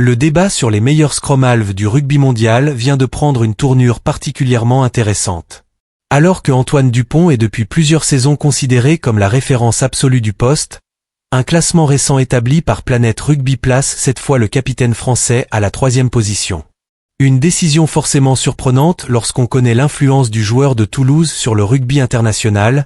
Le débat sur les meilleurs scrum halves du rugby mondial vient de prendre une tournure particulièrement intéressante. Alors que Antoine Dupont est depuis plusieurs saisons considéré comme la référence absolue du poste, un classement récent établi par Planète Rugby place cette fois le capitaine français à la 3e position. Une décision forcément surprenante lorsqu'on connaît l'influence du joueur de Toulouse sur le rugby international,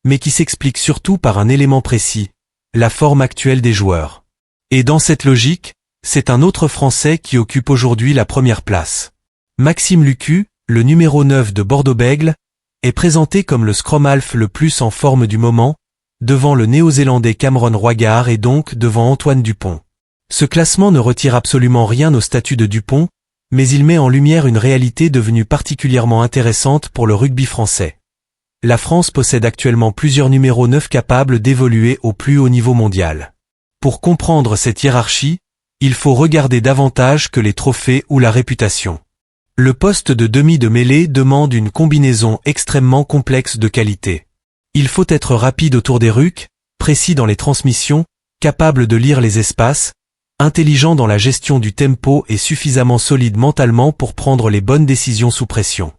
mais qui s'explique surtout par un élément précis, la forme actuelle des joueurs. Et dans cette logique, c'est un autre Français qui occupe aujourd'hui la 1re place. Maxime Lucu, le numéro 9 de Bordeaux-Bègles, est présenté comme le scrum half le plus en forme du moment, devant le néo-zélandais Cameron Roigard et donc devant Antoine Dupont. Ce classement ne retire absolument rien au statut de Dupont, mais il met en lumière une réalité devenue particulièrement intéressante pour le rugby français. La France possède actuellement plusieurs numéros 9 capables d'évoluer au plus haut niveau mondial. Pour comprendre cette hiérarchie, il faut regarder davantage que les trophées ou la réputation. Le poste de demi de mêlée demande une combinaison extrêmement complexe de qualité. Il faut être rapide autour des rucks, précis dans les transmissions, capable de lire les espaces, intelligent dans la gestion du tempo et suffisamment solide mentalement pour prendre les bonnes décisions sous pression.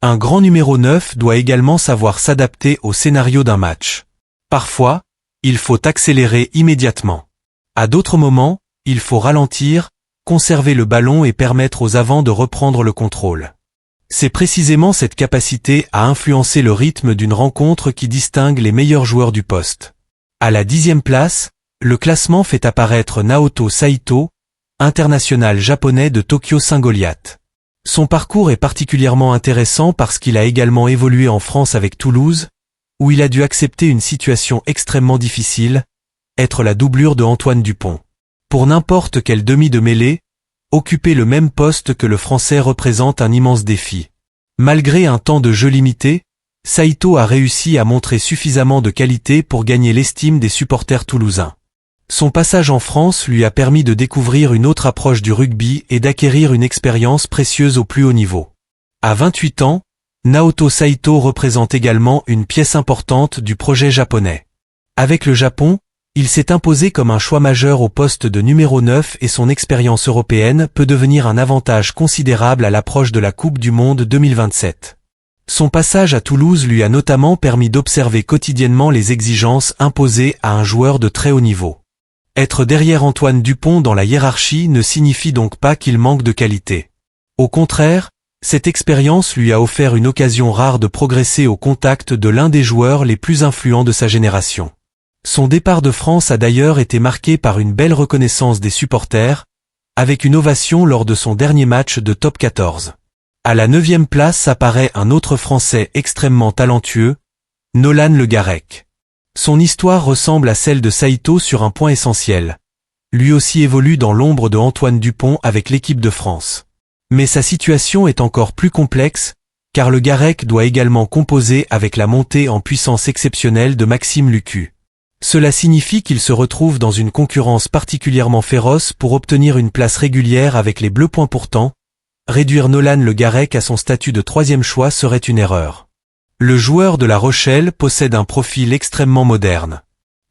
Un grand numéro 9 doit également savoir s'adapter au scénario d'un match. Parfois, il faut accélérer immédiatement. À d'autres moments, il faut ralentir, conserver le ballon et permettre aux avants de reprendre le contrôle. C'est précisément cette capacité à influencer le rythme d'une rencontre qui distingue les meilleurs joueurs du poste. À la 10e place, le classement fait apparaître Naoto Saito, international japonais de Tokyo Saint-Goliath. Son parcours est particulièrement intéressant parce qu'il a également évolué en France avec Toulouse, où il a dû accepter une situation extrêmement difficile, être la doublure de Antoine Dupont. Pour n'importe quel demi de mêlée, occuper le même poste que le Français représente un immense défi. Malgré un temps de jeu limité, Saito a réussi à montrer suffisamment de qualité pour gagner l'estime des supporters toulousains. Son passage en France lui a permis de découvrir une autre approche du rugby et d'acquérir une expérience précieuse au plus haut niveau. À 28 ans, Naoto Saito représente également une pièce importante du projet japonais. Avec le Japon, il s'est imposé comme un choix majeur au poste de numéro 9 et son expérience européenne peut devenir un avantage considérable à l'approche de la Coupe du Monde 2027. Son passage à Toulouse lui a notamment permis d'observer quotidiennement les exigences imposées à un joueur de très haut niveau. Être derrière Antoine Dupont dans la hiérarchie ne signifie donc pas qu'il manque de qualité. Au contraire, cette expérience lui a offert une occasion rare de progresser au contact de l'un des joueurs les plus influents de sa génération. Son départ de France a d'ailleurs été marqué par une belle reconnaissance des supporters, avec une ovation lors de son dernier match de top 14. À la 9e place apparaît un autre Français extrêmement talentueux, Nolan Le Garec. Son histoire ressemble à celle de Saito sur un point essentiel. Lui aussi évolue dans l'ombre de Antoine Dupont avec l'équipe de France. Mais sa situation est encore plus complexe, car Le Garec doit également composer avec la montée en puissance exceptionnelle de Maxime Lucu. Cela signifie qu'il se retrouve dans une concurrence particulièrement féroce pour obtenir une place régulière avec les Bleus. Pourtant, réduire Nolan Le Garec à son statut de 3e choix serait une erreur. Le joueur de La Rochelle possède un profil extrêmement moderne.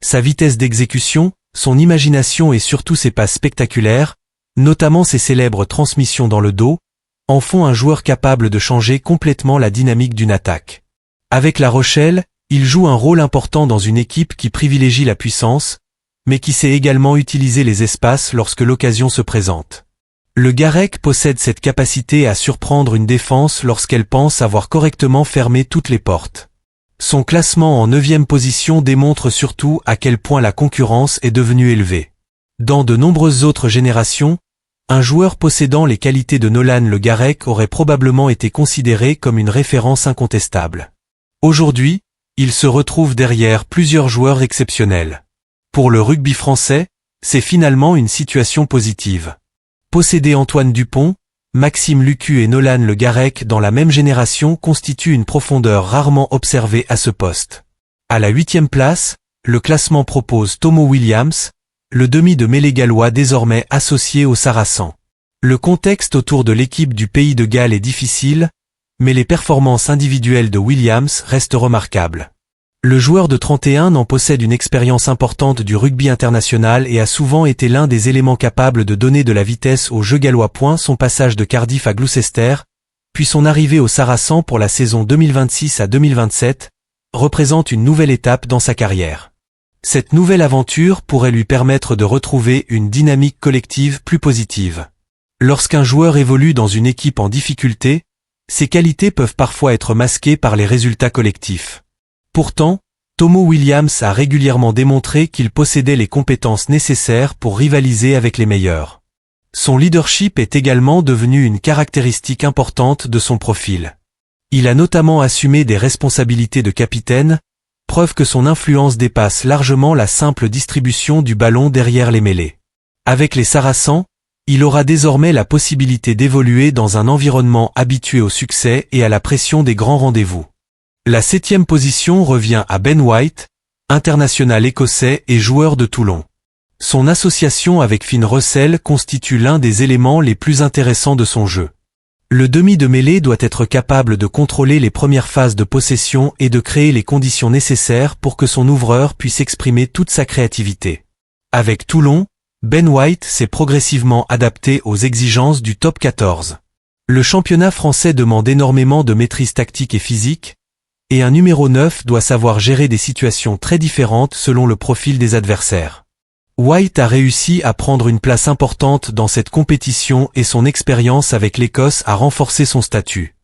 Sa vitesse d'exécution, son imagination et surtout ses passes spectaculaires, notamment ses célèbres transmissions dans le dos, en font un joueur capable de changer complètement la dynamique d'une attaque. Avec La Rochelle, il joue un rôle important dans une équipe qui privilégie la puissance, mais qui sait également utiliser les espaces lorsque l'occasion se présente. Le Garec possède cette capacité à surprendre une défense lorsqu'elle pense avoir correctement fermé toutes les portes. Son classement en 9e position démontre surtout à quel point la concurrence est devenue élevée. Dans de nombreuses autres générations, un joueur possédant les qualités de Nolan Le Garec aurait probablement été considéré comme une référence incontestable. Aujourd'hui, il se retrouve derrière plusieurs joueurs exceptionnels. Pour le rugby français, c'est finalement une situation positive. Posséder Antoine Dupont, Maxime Lucu et Nolan Le Garec dans la même génération constitue une profondeur rarement observée à ce poste. À la 8e place, le classement propose Tomo Williams, le demi de mêlée gallois désormais associé aux Saracens. Le contexte autour de l'équipe du Pays de Galles est difficile, mais les performances individuelles de Williams restent remarquables. Le joueur de 31 ans possède une expérience importante du rugby international et a souvent été l'un des éléments capables de donner de la vitesse au jeu gallois. Son passage de Cardiff à Gloucester, puis son arrivée au Saracens pour la saison 2026 à 2027, représente une nouvelle étape dans sa carrière. Cette nouvelle aventure pourrait lui permettre de retrouver une dynamique collective plus positive. Lorsqu'un joueur évolue dans une équipe en difficulté, ses qualités peuvent parfois être masquées par les résultats collectifs. Pourtant, Tomo Williams a régulièrement démontré qu'il possédait les compétences nécessaires pour rivaliser avec les meilleurs. Son leadership est également devenu une caractéristique importante de son profil. Il a notamment assumé des responsabilités de capitaine, preuve que son influence dépasse largement la simple distribution du ballon derrière les mêlées. Avec les Saracens, il aura désormais la possibilité d'évoluer dans un environnement habitué au succès et à la pression des grands rendez-vous. La 7e position revient à Ben White, international écossais et joueur de Toulon. Son association avec Finn Russell constitue l'un des éléments les plus intéressants de son jeu. Le demi de mêlée doit être capable de contrôler les premières phases de possession et de créer les conditions nécessaires pour que son ouvreur puisse exprimer toute sa créativité. Avec Toulon, Ben White s'est progressivement adapté aux exigences du top 14. Le championnat français demande énormément de maîtrise tactique et physique, et un numéro 9 doit savoir gérer des situations très différentes selon le profil des adversaires. White a réussi à prendre une place importante dans cette compétition et son expérience avec l'Écosse a renforcé son statut.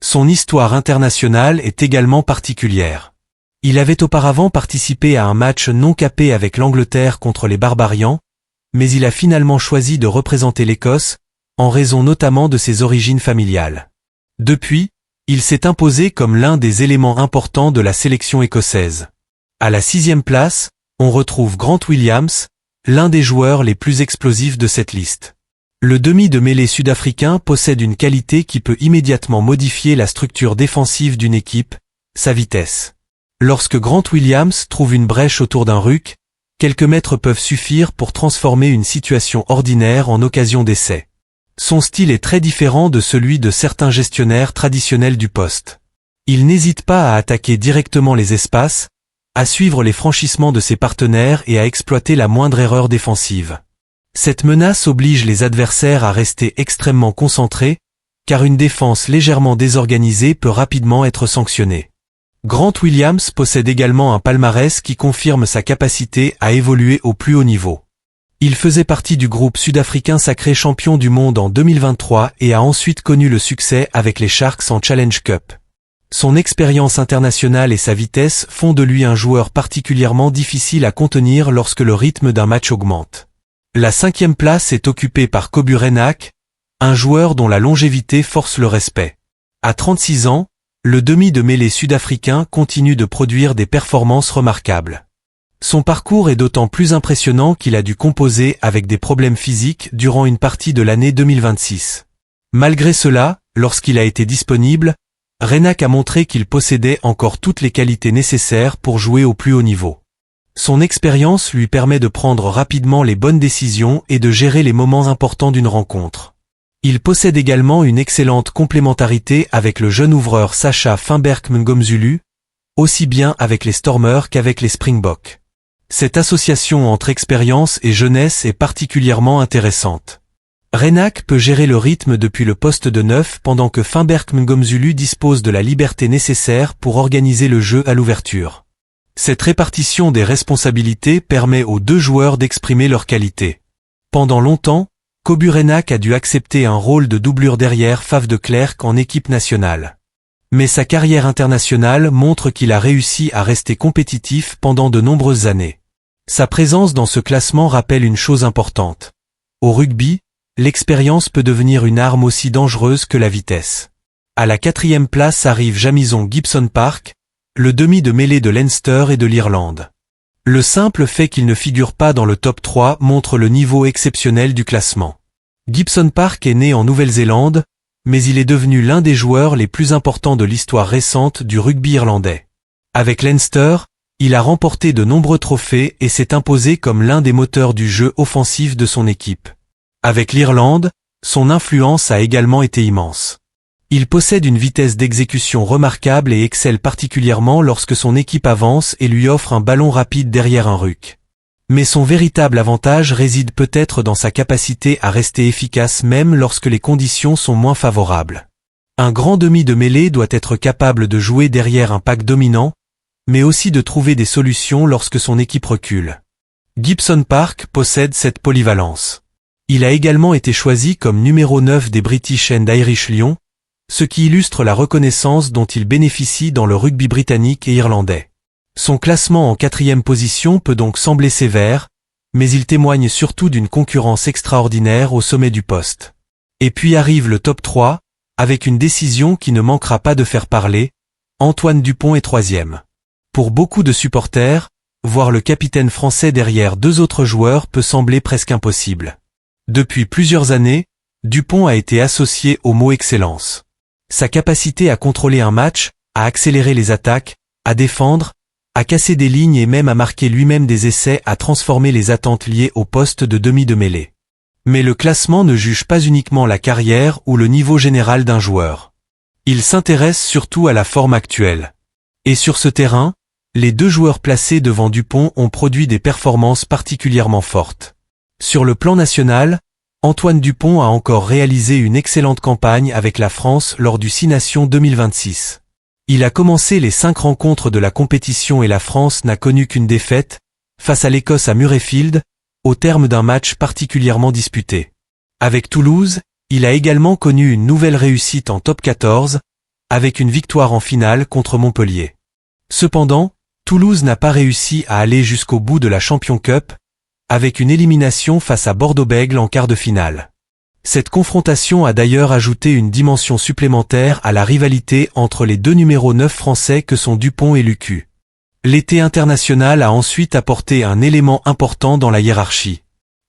Son histoire internationale est également particulière. Il avait auparavant participé à un match non capé avec l'Angleterre contre les Barbarians, mais il a finalement choisi de représenter l'Écosse, en raison notamment de ses origines familiales. Depuis, il s'est imposé comme l'un des éléments importants de la sélection écossaise. À la 6e place, on retrouve Grant Williams, l'un des joueurs les plus explosifs de cette liste. Le demi de mêlée sud-africain possède une qualité qui peut immédiatement modifier la structure défensive d'une équipe, sa vitesse. Lorsque Grant Williams trouve une brèche autour d'un ruck, quelques mètres peuvent suffire pour transformer une situation ordinaire en occasion d'essai. Son style est très différent de celui de certains gestionnaires traditionnels du poste. Il n'hésite pas à attaquer directement les espaces, à suivre les franchissements de ses partenaires et à exploiter la moindre erreur défensive. Cette menace oblige les adversaires à rester extrêmement concentrés, car une défense légèrement désorganisée peut rapidement être sanctionnée. Grant Williams possède également un palmarès qui confirme sa capacité à évoluer au plus haut niveau. Il faisait partie du groupe sud-africain sacré champion du monde en 2023 et a ensuite connu le succès avec les Sharks en Challenge Cup. Son expérience internationale et sa vitesse font de lui un joueur particulièrement difficile à contenir lorsque le rythme d'un match augmente. La 5e place est occupée par Cobu Reinach, un joueur dont la longévité force le respect. À 36 ans, le demi de mêlée sud-africain continue de produire des performances remarquables. Son parcours est d'autant plus impressionnant qu'il a dû composer avec des problèmes physiques durant une partie de l'année 2026. Malgré cela, lorsqu'il a été disponible, Reinach a montré qu'il possédait encore toutes les qualités nécessaires pour jouer au plus haut niveau. Son expérience lui permet de prendre rapidement les bonnes décisions et de gérer les moments importants d'une rencontre. Il possède également une excellente complémentarité avec le jeune ouvreur Sacha Feinberg-Mngomezulu, aussi bien avec les Stormers qu'avec les Springboks. Cette association entre expérience et jeunesse est particulièrement intéressante. Reinach peut gérer le rythme depuis le poste de 9 pendant que Feinberg-Mngomezulu dispose de la liberté nécessaire pour organiser le jeu à l'ouverture. Cette répartition des responsabilités permet aux deux joueurs d'exprimer leurs qualités. Pendant longtemps, Cobu Reinach a dû accepter un rôle de doublure derrière Faf de Klerk en équipe nationale. Mais sa carrière internationale montre qu'il a réussi à rester compétitif pendant de nombreuses années. Sa présence dans ce classement rappelle une chose importante. Au rugby, l'expérience peut devenir une arme aussi dangereuse que la vitesse. À la 4e place arrive Jamison Gibson Park, le demi de mêlée de Leinster et de l'Irlande. Le simple fait qu'il ne figure pas dans le top 3 montre le niveau exceptionnel du classement. Gibson Park est né en Nouvelle-Zélande, mais il est devenu l'un des joueurs les plus importants de l'histoire récente du rugby irlandais. Avec Leinster, il a remporté de nombreux trophées et s'est imposé comme l'un des moteurs du jeu offensif de son équipe. Avec l'Irlande, son influence a également été immense. Il possède une vitesse d'exécution remarquable et excelle particulièrement lorsque son équipe avance et lui offre un ballon rapide derrière un ruck. Mais son véritable avantage réside peut-être dans sa capacité à rester efficace même lorsque les conditions sont moins favorables. Un grand demi de mêlée doit être capable de jouer derrière un pack dominant, mais aussi de trouver des solutions lorsque son équipe recule. Gibson Park possède cette polyvalence. Il a également été choisi comme numéro 9 des British and Irish Lions, ce qui illustre la reconnaissance dont il bénéficie dans le rugby britannique et irlandais. Son classement en 4e position peut donc sembler sévère, mais il témoigne surtout d'une concurrence extraordinaire au sommet du poste. Et puis arrive le top 3, avec une décision qui ne manquera pas de faire parler, Antoine Dupont est 3e. Pour beaucoup de supporters, voir le capitaine français derrière 2 autres joueurs peut sembler presque impossible. Depuis plusieurs années, Dupont a été associé au mot excellence. Sa capacité à contrôler un match, à accélérer les attaques, à défendre, à casser des lignes et même à marquer lui-même des essais a transformé les attentes liées au poste de demi de mêlée. Mais le classement ne juge pas uniquement la carrière ou le niveau général d'un joueur. Il s'intéresse surtout à la forme actuelle. Et sur ce terrain, les 2 joueurs placés devant Dupont ont produit des performances particulièrement fortes. Sur le plan national, Antoine Dupont a encore réalisé une excellente campagne avec la France lors du 6 Nations 2026. Il a commencé les 5 rencontres de la compétition et la France n'a connu qu'une défaite, face à l'Écosse à Murrayfield, au terme d'un match particulièrement disputé. Avec Toulouse, il a également connu une nouvelle réussite en top 14, avec une victoire en finale contre Montpellier. Cependant, Toulouse n'a pas réussi à aller jusqu'au bout de la Champions Cup, avec une élimination face à Bordeaux-Bègles en quart de finale. Cette confrontation a d'ailleurs ajouté une dimension supplémentaire à la rivalité entre les 2 numéros 9 français que sont Dupont et Lucu. L'été international a ensuite apporté un élément important dans la hiérarchie.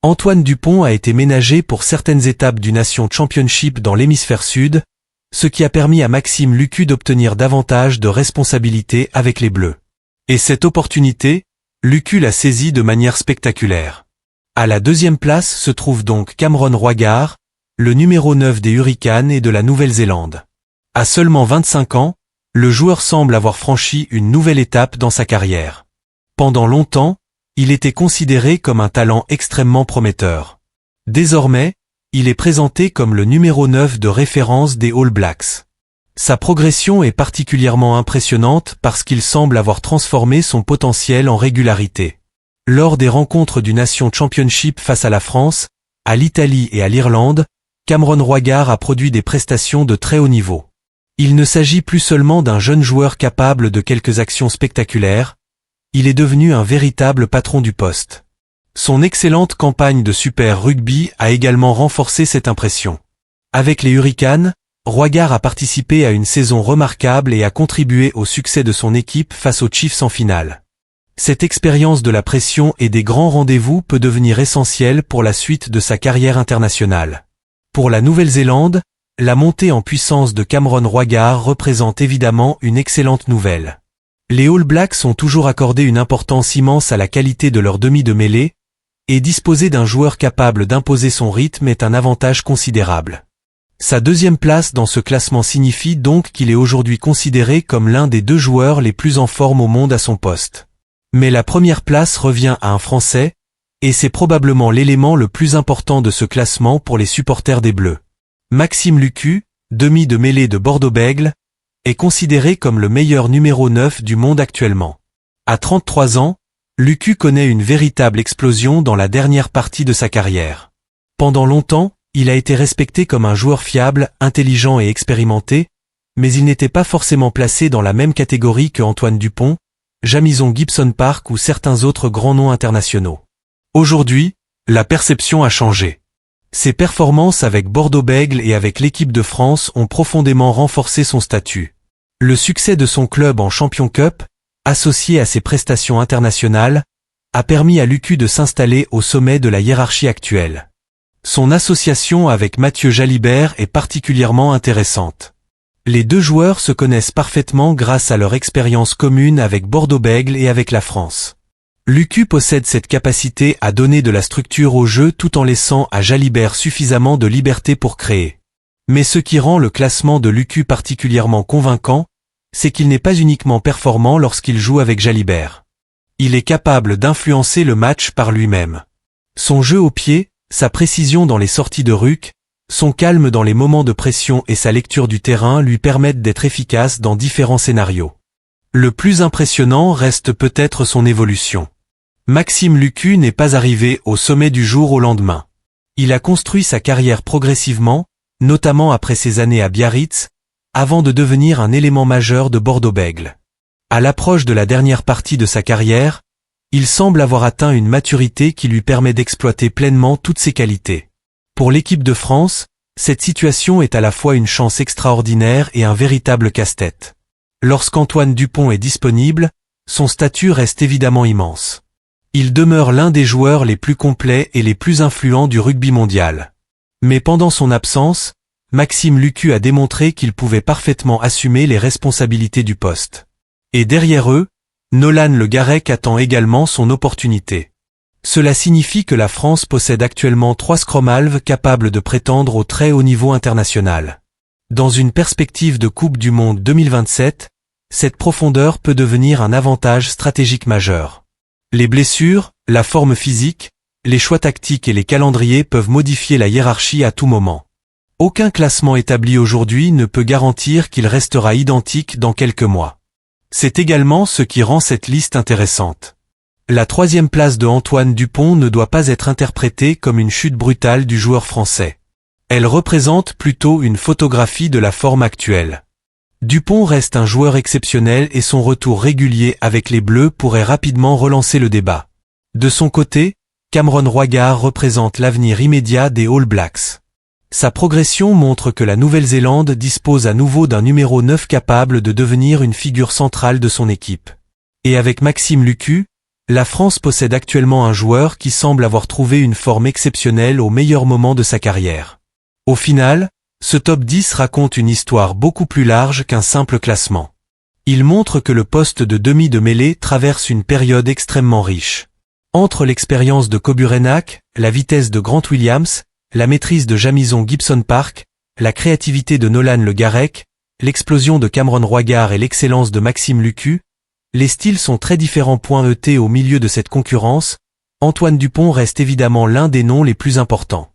Antoine Dupont a été ménagé pour certaines étapes du Nation Championship dans l'hémisphère sud, ce qui a permis à Maxime Lucu d'obtenir davantage de responsabilités avec les Bleus. Et cette opportunité, Lucu l'a saisie de manière spectaculaire. À la 2e place se trouve donc Cameron Roigard, le numéro 9 des Hurricanes et de la Nouvelle-Zélande. À seulement 25 ans, le joueur semble avoir franchi une nouvelle étape dans sa carrière. Pendant longtemps, il était considéré comme un talent extrêmement prometteur. Désormais, il est présenté comme le numéro 9 de référence des All Blacks. Sa progression est particulièrement impressionnante parce qu'il semble avoir transformé son potentiel en régularité. Lors des rencontres du Nation Championship face à la France, à l'Italie et à l'Irlande, Cameron Roigard a produit des prestations de très haut niveau. Il ne s'agit plus seulement d'un jeune joueur capable de quelques actions spectaculaires, il est devenu un véritable patron du poste. Son excellente campagne de Super Rugby a également renforcé cette impression. Avec les Hurricanes, Roigard a participé à une saison remarquable et a contribué au succès de son équipe face aux Chiefs en finale. Cette expérience de la pression et des grands rendez-vous peut devenir essentielle pour la suite de sa carrière internationale. Pour la Nouvelle-Zélande, la montée en puissance de Cameron Roigard représente évidemment une excellente nouvelle. Les All Blacks ont toujours accordé une importance immense à la qualité de leur demi de mêlée, et disposer d'un joueur capable d'imposer son rythme est un avantage considérable. Sa 2e place dans ce classement signifie donc qu'il est aujourd'hui considéré comme l'un des 2 joueurs les plus en forme au monde à son poste. Mais la 1re place revient à un Français, et c'est probablement l'élément le plus important de ce classement pour les supporters des Bleus. Maxime Lucu, demi de mêlée de Bordeaux-Bègles, est considéré comme le meilleur numéro 9 du monde actuellement. À 33 ans, Lucu connaît une véritable explosion dans la dernière partie de sa carrière. Pendant longtemps, il a été respecté comme un joueur fiable, intelligent et expérimenté, mais il n'était pas forcément placé dans la même catégorie que Antoine Dupont, Jamison Gibson Park ou certains autres grands noms internationaux. Aujourd'hui, la perception a changé. Ses performances avec Bordeaux-Bègles et avec l'équipe de France ont profondément renforcé son statut. Le succès de son club en Champions Cup, associé à ses prestations internationales, a permis à Lucu de s'installer au sommet de la hiérarchie actuelle. Son association avec Mathieu Jalibert est particulièrement intéressante. Les 2 joueurs se connaissent parfaitement grâce à leur expérience commune avec Bordeaux-Bègles et avec la France. Lucu possède cette capacité à donner de la structure au jeu tout en laissant à Jalibert suffisamment de liberté pour créer. Mais ce qui rend le classement de Lucu particulièrement convaincant, c'est qu'il n'est pas uniquement performant lorsqu'il joue avec Jalibert. Il est capable d'influencer le match par lui-même. Son jeu au pied, sa précision dans les sorties de ruck, son calme dans les moments de pression et sa lecture du terrain lui permettent d'être efficace dans différents scénarios. Le plus impressionnant reste peut-être son évolution. Maxime Lucu n'est pas arrivé au sommet du jour au lendemain. Il a construit sa carrière progressivement, notamment après ses années à Biarritz, avant de devenir un élément majeur de Bordeaux-Bègles. À l'approche de la dernière partie de sa carrière, il semble avoir atteint une maturité qui lui permet d'exploiter pleinement toutes ses qualités. Pour l'équipe de France, cette situation est à la fois une chance extraordinaire et un véritable casse-tête. Lorsqu'Antoine Dupont est disponible, son statut reste évidemment immense. Il demeure l'un des joueurs les plus complets et les plus influents du rugby mondial. Mais pendant son absence, Maxime Lucu a démontré qu'il pouvait parfaitement assumer les responsabilités du poste. Et derrière eux, Nolan Le Garec attend également son opportunité. Cela signifie que la France possède actuellement 3 scrum halves capables de prétendre au très haut niveau international. Dans une perspective de Coupe du Monde 2027, cette profondeur peut devenir un avantage stratégique majeur. Les blessures, la forme physique, les choix tactiques et les calendriers peuvent modifier la hiérarchie à tout moment. Aucun classement établi aujourd'hui ne peut garantir qu'il restera identique dans quelques mois. C'est également ce qui rend cette liste intéressante. La 3e place de Antoine Dupont ne doit pas être interprétée comme une chute brutale du joueur français. Elle représente plutôt une photographie de la forme actuelle. Dupont reste un joueur exceptionnel et son retour régulier avec les Bleus pourrait rapidement relancer le débat. De son côté, Cameron Roigard représente l'avenir immédiat des All Blacks. Sa progression montre que la Nouvelle-Zélande dispose à nouveau d'un numéro 9 capable de devenir une figure centrale de son équipe. Et avec Maxime Lucu, la France possède actuellement un joueur qui semble avoir trouvé une forme exceptionnelle au meilleur moment de sa carrière. Au final, ce top 10 raconte une histoire beaucoup plus large qu'un simple classement. Il montre que le poste de demi de mêlée traverse une période extrêmement riche. Entre l'expérience de Koburenak, la vitesse de Grant Williams, la maîtrise de Jamison Gibson Park, la créativité de Nolan Le Garec, l'explosion de Cameron Roigard et l'excellence de Maxime Lucu, les styles sont très différents. Au milieu de cette concurrence, Antoine Dupont reste évidemment l'un des noms les plus importants.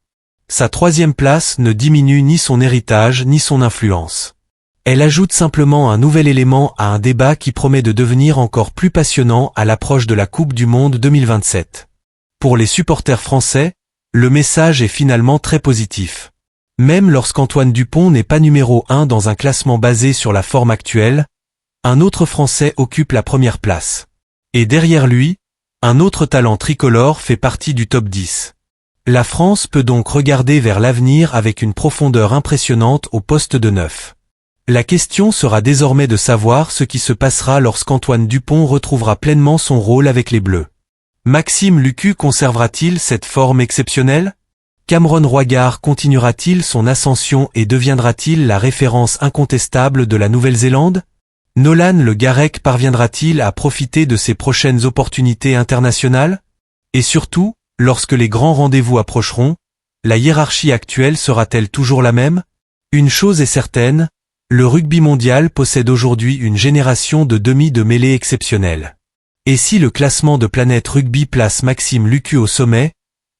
Sa 3e place ne diminue ni son héritage ni son influence. Elle ajoute simplement un nouvel élément à un débat qui promet de devenir encore plus passionnant à l'approche de la Coupe du Monde 2027. Pour les supporters français, le message est finalement très positif. Même lorsqu'Antoine Dupont n'est pas numéro 1 dans un classement basé sur la forme actuelle, un autre Français occupe la 1re place. Et derrière lui, un autre talent tricolore fait partie du top 10. La France peut donc regarder vers l'avenir avec une profondeur impressionnante au poste de 9. La question sera désormais de savoir ce qui se passera lorsqu'Antoine Dupont retrouvera pleinement son rôle avec les Bleus. Maxime Lucu conservera-t-il cette forme exceptionnelle? Cameron Roigard continuera-t-il son ascension et deviendra-t-il la référence incontestable de la Nouvelle-Zélande? Nolan Le Garec parviendra-t-il à profiter de ses prochaines opportunités internationales? Et surtout, lorsque les grands rendez-vous approcheront, la hiérarchie actuelle sera-t-elle toujours la même? Une chose est certaine, le rugby mondial possède aujourd'hui une génération de demi de mêlée exceptionnelle. Et si le classement de Planète Rugby place Maxime Lucu au sommet,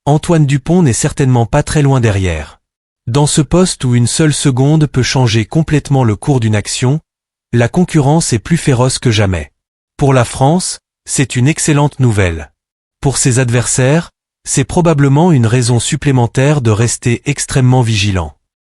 Antoine Dupont n'est certainement pas très loin derrière. Dans ce poste où une seule seconde peut changer complètement le cours d'une action, la concurrence est plus féroce que jamais. Pour la France, c'est une excellente nouvelle. Pour ses adversaires, c'est probablement une raison supplémentaire de rester extrêmement vigilant.